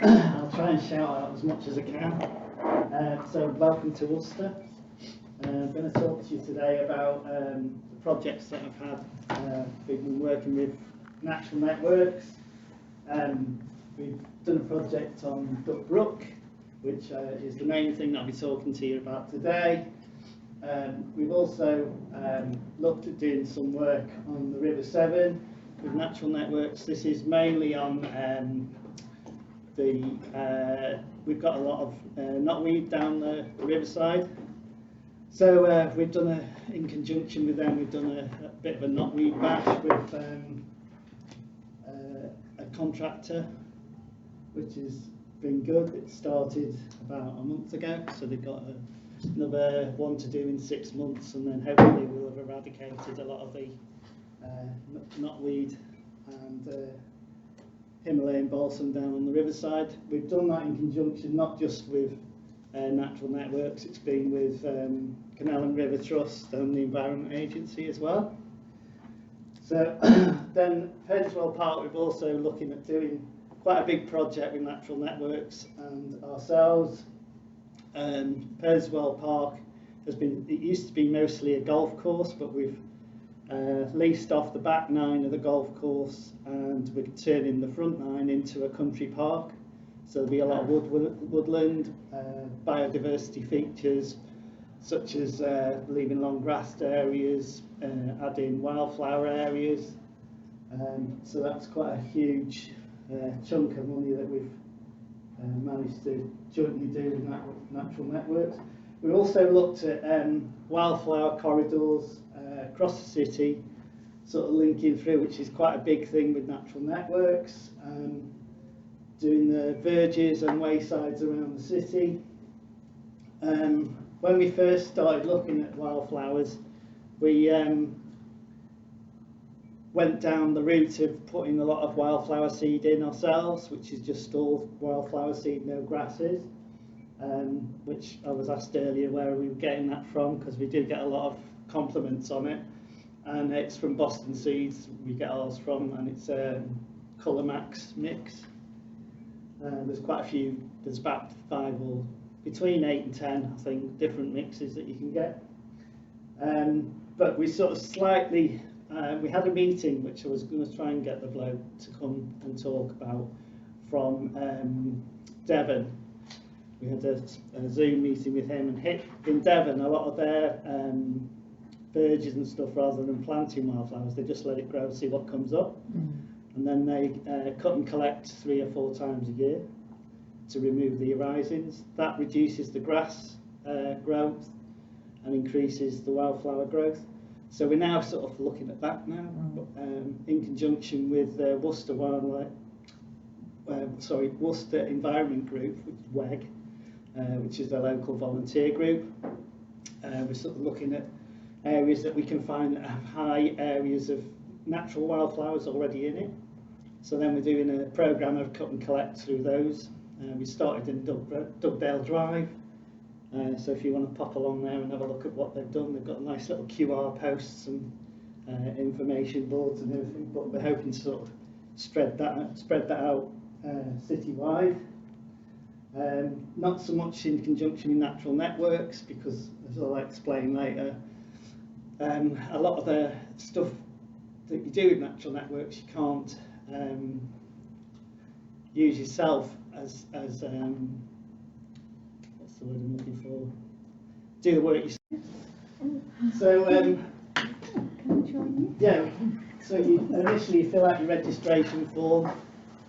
I'll try and shout out as much as I can. So welcome to Worcester. I'm going to talk to you today about the projects that I've had. We've been working with natural networks. We've done a project on Duck Brook, which is the main thing that I'll be talking to you about today. We've also looked at doing some work on the River Severn with natural networks. This is mainly on we've got a lot of knotweed down the riverside. So we've done in conjunction with them, we've done a bit of a knotweed bash with a contractor, which has been good. It started about a month ago, so they've got another one to do in 6 months, and then hopefully we'll have eradicated a lot of the knotweed and Himalayan balsam down on the riverside. We've done that in conjunction not just with natural networks, it's been with Canal and River Trust and the Environment Agency as well. So then Painswell Park, we've also looking at doing quite a big project with natural networks and ourselves. Painswell Park it used to be mostly a golf course, but we've leased off the back 9 of the golf course, and we're turning the front 9 into a country park. So there'll be a lot of woodland, biodiversity features, such as leaving long grassed areas, adding wildflower areas. So that's quite a huge chunk of money that we've managed to jointly do with natural networks. We also looked at wildflower corridors across the city, sort of linking through, which is quite a big thing with natural networks, doing the verges and waysides around the city. When we first started looking at wildflowers, we went down the route of putting a lot of wildflower seed in ourselves, which is just all wildflower seed, no grasses. Which I was asked earlier where we were getting that from, because we do get a lot of compliments on it, and it's from Boston Seeds we get ours from, and it's a Colour Max mix. There's quite a few, there's about 5 or between 8 and 10 I think different mixes that you can get. But we sort of slightly we had a meeting which I was going to try and get the bloke to come and talk about from Devon. We had a Zoom meeting with him, and in Devon, a lot of their verges and stuff, rather than planting wildflowers, they just let it grow, see what comes up, and then they cut and collect 3 or 4 times a year to remove the arisings. That reduces the grass growth and increases the wildflower growth. So we're now sort of looking at that now, in conjunction with Worcester Worcester Environment Group, which is WEG. Which is the local volunteer group. We're sort of looking at areas that we can find that have high areas of natural wildflowers already in it. So then we're doing a programme of cut and collect through those. We started in Dugdale Drive. So if you want to pop along there and have a look at what they've done, they've got nice little QR posts and information boards and everything, but we're hoping to sort of spread that out citywide. Not so much in conjunction with natural networks, because as I'll explain later, a lot of the stuff that you do with natural networks you can't use yourself as what's the word I'm looking for? Do the work yourself. So yeah, so you initially fill out your registration form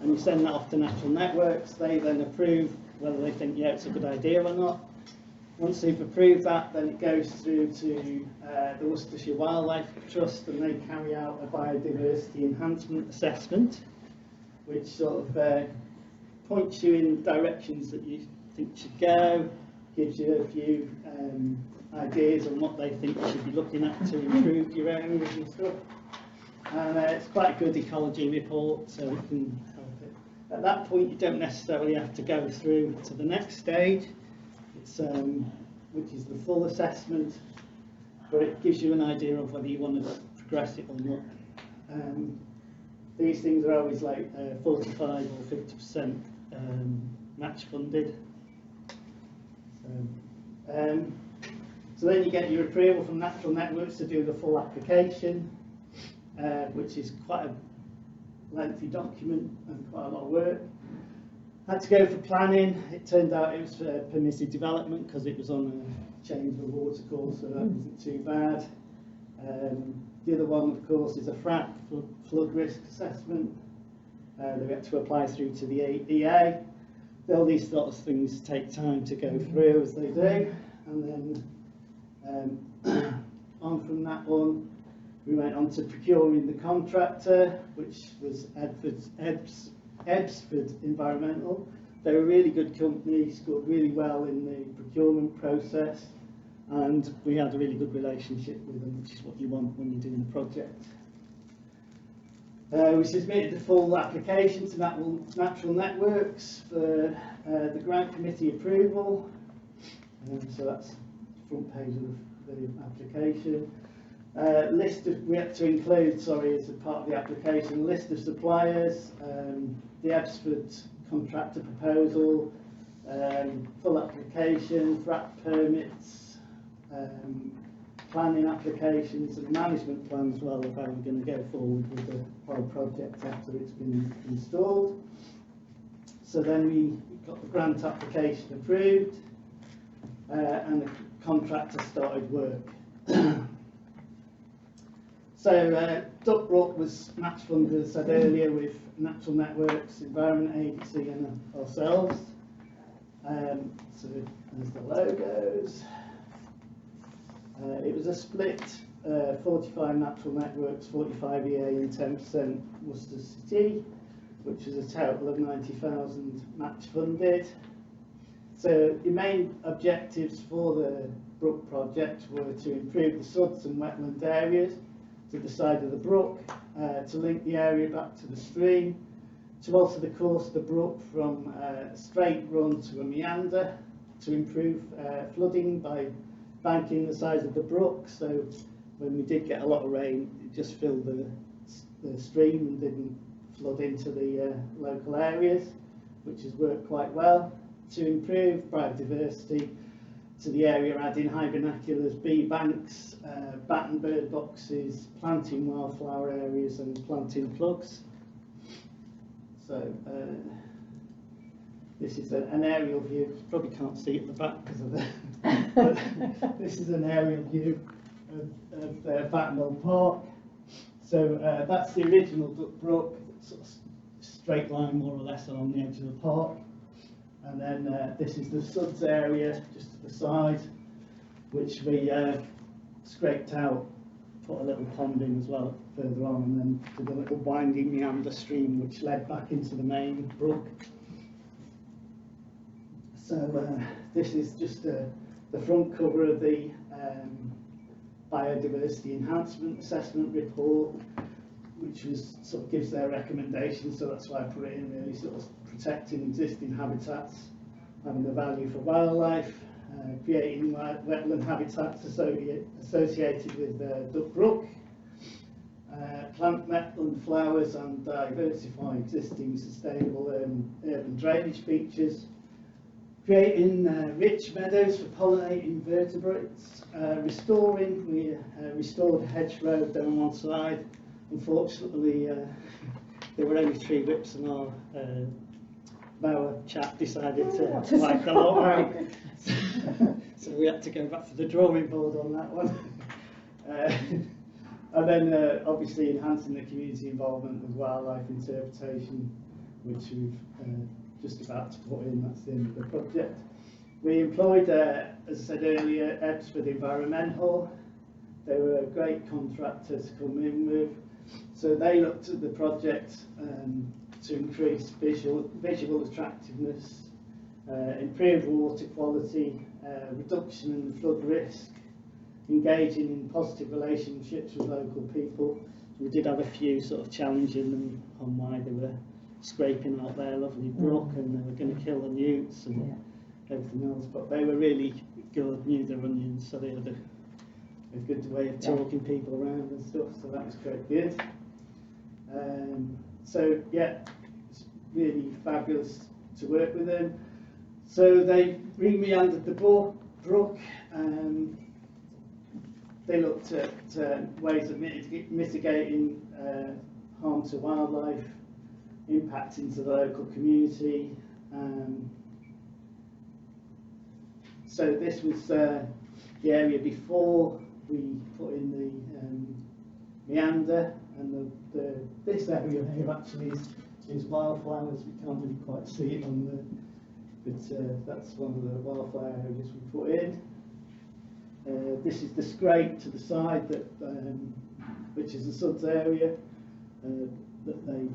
and you send that off to natural networks. They then approve whether they think, yeah, it's a good idea or not. Once they've approved that, then it goes through to the Worcestershire Wildlife Trust, and they carry out a biodiversity enhancement assessment, which sort of points you in directions that you think should go, gives you a few ideas on what they think you should be looking at to improve your areas and stuff. And it's quite a good ecology report, so it can help it. At that point, you don't necessarily have to go through to the next stage, which is the full assessment, but it gives you an idea of whether you want to progress it or not. These things are always like 45 or 50% match funded. So then you get your approval from Natural Networks to do the full application, which is quite a lengthy document and quite a lot of work. Had to go for planning. It turned out it was permitted development because it was on a change of water course, so that wasn't too bad. The other one, of course, is a FRAC, flood risk assessment. They had to apply through to the EA. All these sort of things take time to go through, as they do. And then on from that one, we went on to procuring the contractor, which was Ebsford Environmental. They're a really good company, scored really well in the procurement process, and we had a really good relationship with them, which is what you want when you're doing a project. We submitted the full application to Natural Networks for the grant committee approval. So that's the front page of the application. We had to include, as a part of the application, a list of suppliers, the Ebsford contractor proposal, full application, FRAC permits, planning applications and management plan as well of how we're going to go forward with the whole project after it's been installed. So then we got the grant application approved and the contractor started work. So Duckbrook was match funded, as I said earlier, with Natural Networks, Environment Agency and ourselves. So there's the logos. It was a split, 45 Natural Networks, 45 EA and 10% Worcester City, which is a total of 90,000 match funded. So the main objectives for the brook project were to improve the suds and wetland areas to the side of the brook, to link the area back to the stream, to alter the course of the brook from a straight run to a meander, to improve flooding by banking the size of the brook, so when we did get a lot of rain, it just filled the stream and didn't flood into the local areas, which has worked quite well. To improve biodiversity to the area, adding high binoculars, bee banks, bat and bird boxes, planting wildflower areas and planting plugs. So this is an aerial view. You probably can't see at the back because of that. But this is an aerial view of Battenwell Park. So that's the original Duckbrook, sort of straight line more or less along the edge of the park. And then this is the suds area just to the side, which we scraped out, put a little pond in as well further on, and then did a little winding meander stream which led back into the main brook. So this is just the front cover of the Biodiversity Enhancement Assessment Report, which was sort of gives their recommendations, so that's why I put it in, really sort of protecting existing habitats, having a value for wildlife, creating wetland habitats associated with Duckbrook, plant wetland flowers and diversify existing sustainable urban drainage features, creating rich meadows for pollinating vertebrates, we restored a hedgerow down one side. Unfortunately, there were only 3 whips and our mower chap decided to wipe the lot out. So we had to go back to the drawing board on that one. And then obviously enhancing the community involvement with wildlife interpretation, which we've just about to put in. That's the end of the project. We employed, as I said earlier, Ebsford Environmental. They were a great contractor to come in with. So they looked at the project to increase visual attractiveness, improve water quality, reduction in the flood risk, engaging in positive relationships with local people. We did have a few sort of challenging them on why they were scraping out their lovely brook and they were going to kill the newts and everything else, but they were really good, knew their onions, so they had a good way of talking people around and stuff, so that was quite good. So yeah, it's really fabulous to work with them. So they re-meandered the brook. They looked at ways of mitigating harm to wildlife, impact into the local community. So this was the area before we put in the meander, and this area here actually is wildflowers. We can't really quite see it on the, but that's one of the wildflower areas we put in. This is the scrape to the side that, which is the suds area that they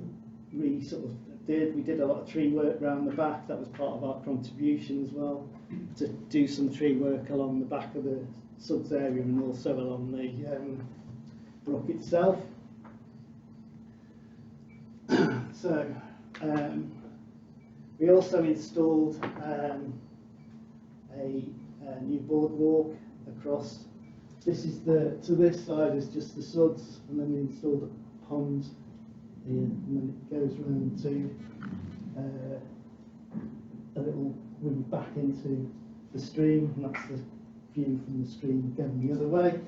sort of did. We did a lot of tree work around the back. That was part of our contribution as well, to do some tree work along the back of the suds area and also along the brook itself. So we also installed a new boardwalk across. This is to this side is just the suds, and then we installed a pond here, and then it goes round to a little route back into the stream, and that's the view from the stream going the other way.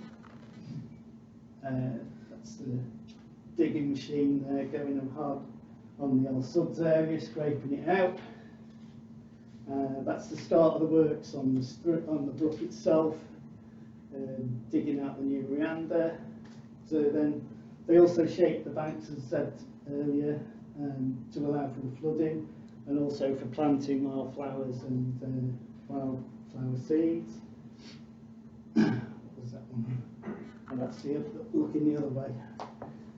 That's the digging machine there going hard on the old suds area, scraping it out. That's the start of the works on the brook itself, digging out the new meander. So then they also shaped the banks, as I said earlier, to allow for the flooding and also for planting wildflowers and wildflower seeds. What was that one? And that's looking the other way.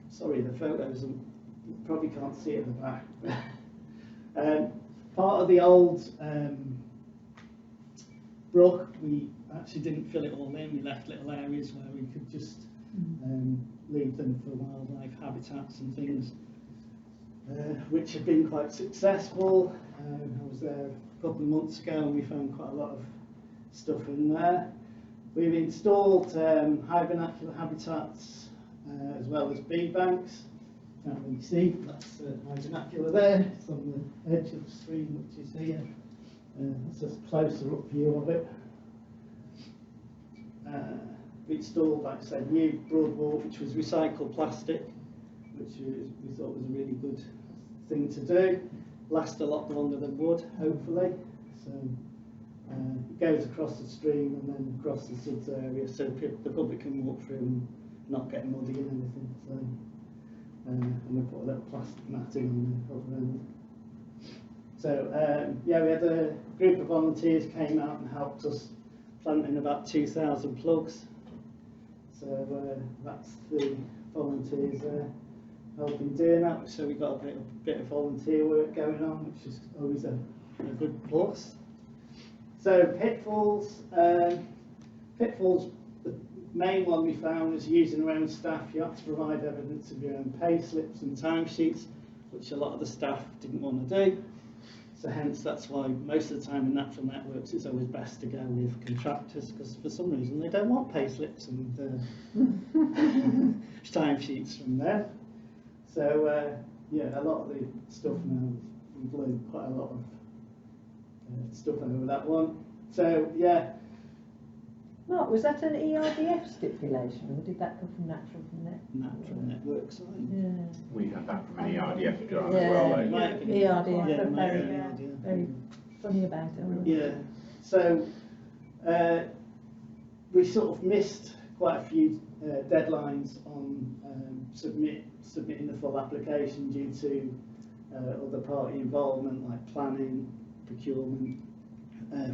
Sorry, the photos, you probably can't see at the back. Part of the old brook, we actually didn't fill it all in. We left little areas where we could just leave them for wildlife habitats and things, which have been quite successful. I was there a couple of months ago and we found quite a lot of stuff in there. We've installed high vernacular habitats as well as bee banks. Can't really see, that's high vernacular there. It's on the edge of the stream, which is here. That's a closer up view of it. We installed, like I said, new broadwalk, which was recycled plastic, which we thought was a really good thing to do. Last a lot longer than wood, hopefully. So it goes across the stream and then across the suds area, so the public can walk through and not get muddy and anything. So, and we put a little plastic matting on the other end. So yeah, we had a group of volunteers came out and helped us planting about 2,000 plugs. So that's the volunteers helping doing that. So we got a bit of volunteer work going on, which is always a good plus. So pitfalls. Pitfalls. The main one we found was using our own staff. You have to provide evidence of your own pay slips and timesheets, which a lot of the staff didn't want to do. So hence that's why most of the time in natural networks it's always best to go with contractors, because for some reason they don't want pay slips and timesheets from there. So yeah, a lot of the stuff now, we've learned quite a lot of stuff over that one. So yeah. Mark, was that an ERDF stipulation, or did that come from natural network side? Yeah. We had that from an ERDF grant Yeah, as well. ERDF Yeah, are very funny about it, aren't they? Yeah. So we sort of missed quite a few deadlines on submitting the full application due to other party involvement, like planning, procurement,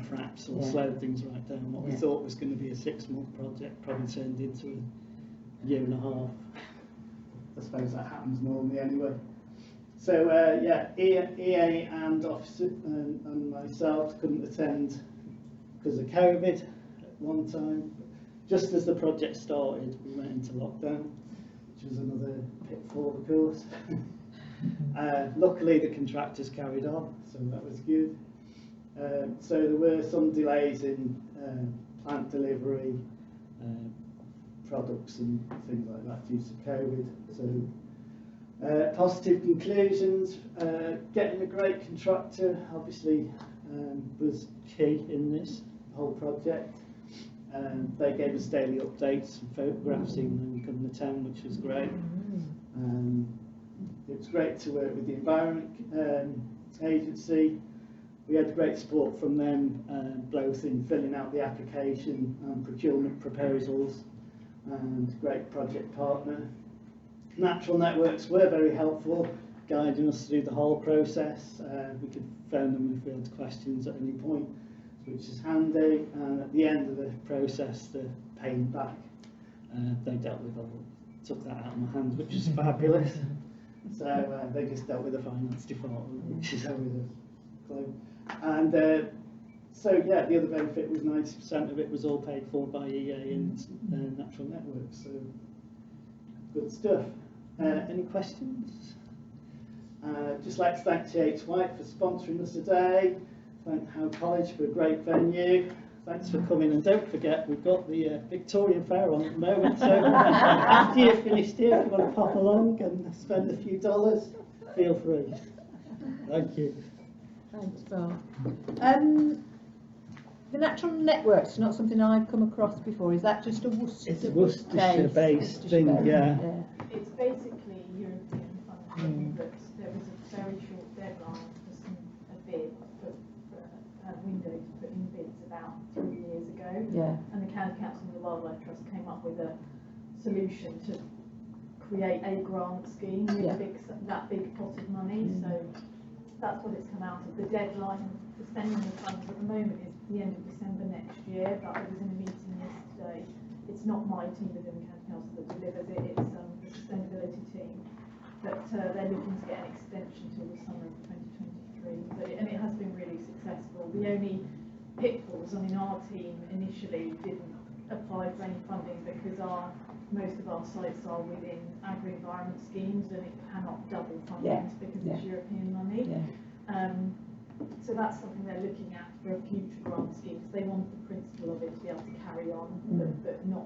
fraps, or slowed things right down. What we thought was going to be a 6-month project probably turned into a year and a half. I suppose that happens normally anyway. So yeah, EA and officer and myself couldn't attend because of COVID at one time. Just as the project started, we went into lockdown, which was another pitfall, of course. Luckily, the contractors carried on, so that was good. So there were some delays in plant delivery, products and things like that due to COVID. So Positive conclusions, getting a great contractor obviously was key in this whole project. They gave us daily updates and photographs even when we come to town, which was great. It was great to work with the Environment Agency. We had great support from them, both in filling out the application and procurement proposals, and great project partner. Natural networks were very helpful, guiding us through the whole process. We could phone them if we had questions at any point, which is handy. And at the end of the process, the paying back, they dealt with all. Took that out of my hands, which was fabulous. So they just dealt with the finance department, which is always a clue. And so yeah, the other benefit was 90% of it was all paid for by EA and Natural Networks. So good stuff. Any questions? Just like to thank TH White for sponsoring us today. Thank Howe College for a great venue. Thanks for coming, and don't forget we've got the Victorian Fair on at the moment, so after you've finished here, if you want to pop along and spend a few dollars, feel free. Thank you. Thanks, Bob. The Natural Networks, not something I've come across before. Is that just a Worcestershire-based thing, yeah. It's basically European funding, but there was a very short deadline for a bid, for a window to put in bids about 3 years ago. Yeah. And the County Council and the Wildlife Trust came up with a solution to create a grant scheme with that big pot of money. So that's what it's come out of. The deadline for spending the funds at the moment is the end of December next year, but I was in a meeting yesterday. It's not my team within the County Council that delivers it, it's the sustainability team. But they're looking to get an extension till the summer of 2023. And it has been really successful. The only pitfalls, I mean, our team initially didn't apply for any funding because most of our sites are within agri-environment schemes and it cannot double funding because it's European money. So that's something they're looking at for a future grant scheme, because they want the principle of it to be able to carry on, but not